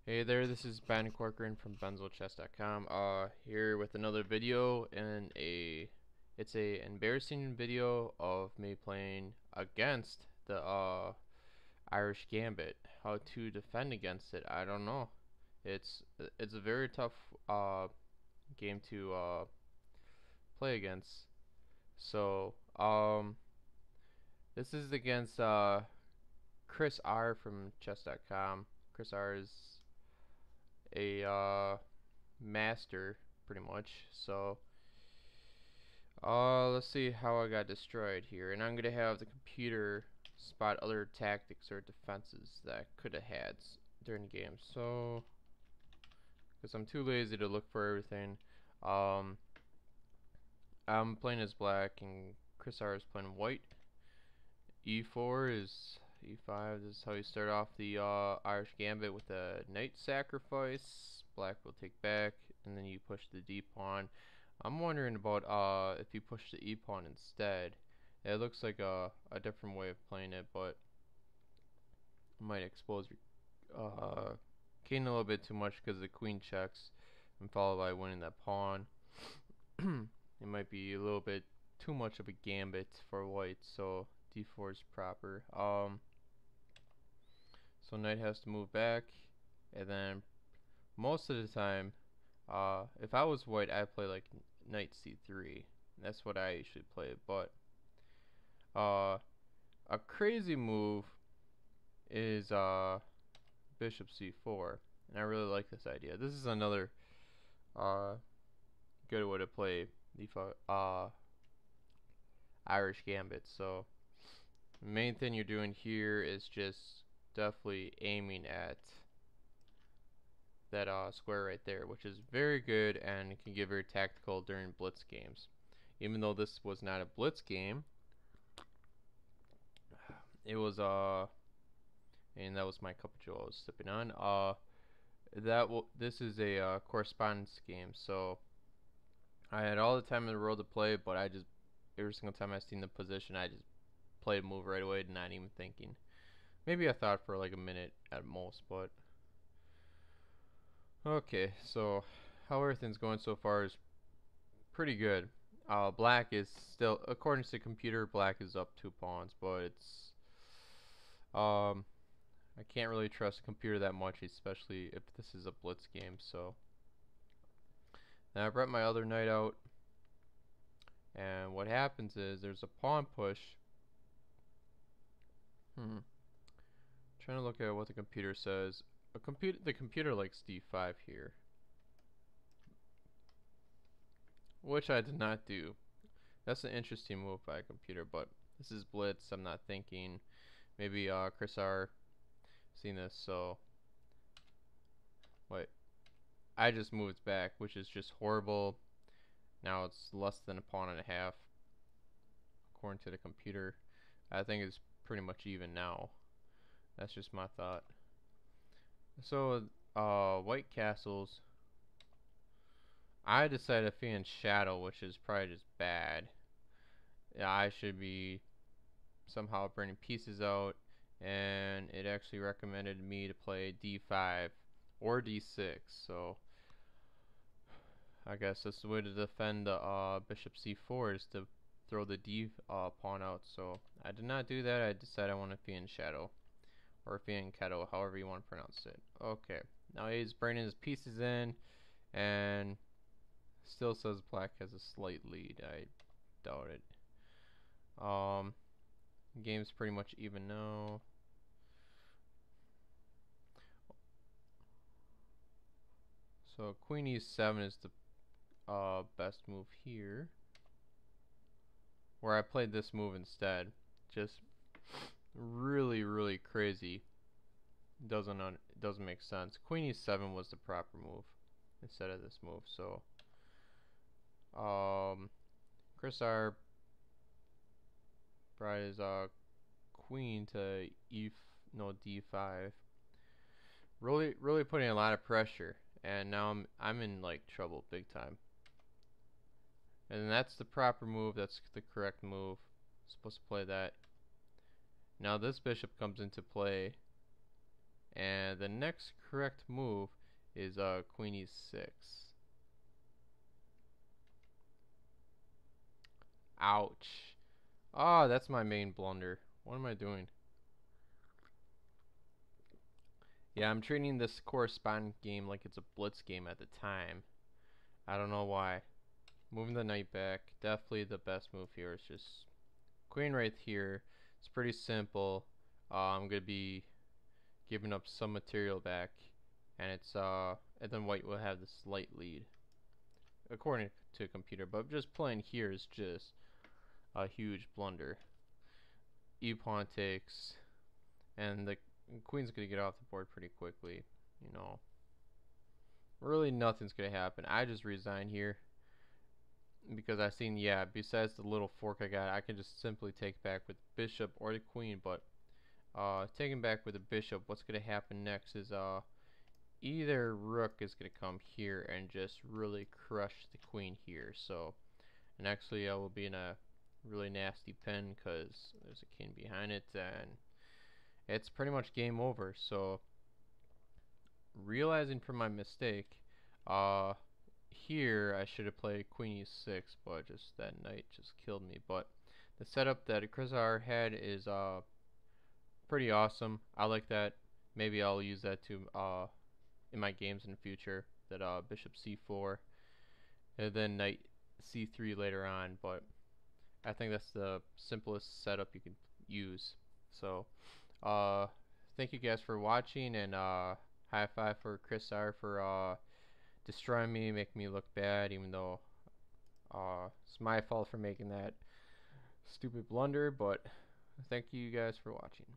Hey there, this is Ben Corcoran from Benzochess.com. Here with another video, and it's a embarrassing video of me playing against the Irish Gambit. How to defend against it, I don't know. It's a very tough game to play against. So this is against ChrisR from chess.com. ChrisR is a master pretty much. So let's see how I got destroyed here, and I'm gonna have the computer spot other tactics or defenses that I could have had during the game. So because I'm too lazy to look for everything, um, I'm playing as black and ChrisR is playing white. E4 is E5. This is how you start off the Irish Gambit with a knight sacrifice. Black will take back, and then you push the D pawn. I'm wondering about if you push the E pawn instead. It looks like a different way of playing it, but it might expose your king a little bit too much because the queen checks, and followed by winning that pawn. It might be a little bit too much of a gambit for white, so D4 is proper. So knight has to move back, and then most of the time, if I was white, I'd play like knight C3. That's what I usually play. But a crazy move is bishop C4, and I really like this idea. This is another good way to play the Irish Gambit. So the main thing you're doing here is just definitely aiming at that square right there, which is very good and can get very tactical during blitz games. Even though this was not a blitz game, it was and that was my cup of joe I was sipping on. This is a correspondence game, so I had all the time in the world to play, but I just every single time I seen the position, I just played a move right away, not even thinking. Maybe I thought for like a minute at most, but okay. So how everything's going so far is pretty good. Black is still, according to the computer, black is up 2 pawns, but it's I can't really trust the computer that much, especially if this is a blitz game. So now I brought my other knight out, and what happens is there's a pawn push. Trying to look at what the computer says. The computer likes D5 here, which I did not do. That's an interesting move by a computer, but this is blitz. I'm not thinking. Maybe ChrisR seen this, so wait. I just moved back, which is just horrible. Now it's less than a pawn and a half, according to the computer. I think it's pretty much even now. That's just my thought. So, white castles. I decided to in shadow, which is probably just bad. Yeah, I should be somehow bringing pieces out, and it actually recommended me to play D5 or D6. So I guess that's the way to defend the bishop C4 is to throw the D pawn out. So I did not do that. I decided I want to in shadow, or in kettle, however you want to pronounce it. Okay, now he's bringing his pieces in, and still says black has a slight lead. I doubt it. Game's pretty much even now. So queen e7 is the best move here, where I played this move instead. Just really crazy. Doesn't make sense. Queen e7 was the proper move instead of this move. So ChrisR brought his queen to d5, really putting a lot of pressure, and now I'm in like trouble big time. And that's the proper move. That's the correct move. Supposed to play that. Now this bishop comes into play, And the next correct move is queen e6. Ouch. Ah, that's my main blunder. What am I doing? Yeah, I'm treating this correspondent game like it's a blitz game at the time. I don't know why. Moving the knight back, definitely the best move here is just queen right here. It's pretty simple. I'm gonna be giving up some material back, and and then white will have the slight lead according to a computer. But just playing here is just a huge blunder. E pawn takes, and the queen's gonna get off the board pretty quickly. You know, really nothing's gonna happen. I just resign here because I seen, yeah, besides the little fork I got, I can just simply take back with bishop or the queen. But taking back with the bishop, what's gonna happen next is either rook is gonna come here and just really crush the queen here. So, and actually I will be in a really nasty pin because there's a king behind it, and it's pretty much game over. So, realizing from my mistake, here I should have played queen e6, but just that knight just killed me. But the setup that ChrisR had is pretty awesome. I like that. Maybe I'll use that to in my games in the future. That bishop c4 and then knight c3 later on. But I think that's the simplest setup you can use. So thank you guys for watching, and high five for ChrisR for destroying me, making me look bad, even though it's my fault for making that stupid blunder. But thank you guys for watching.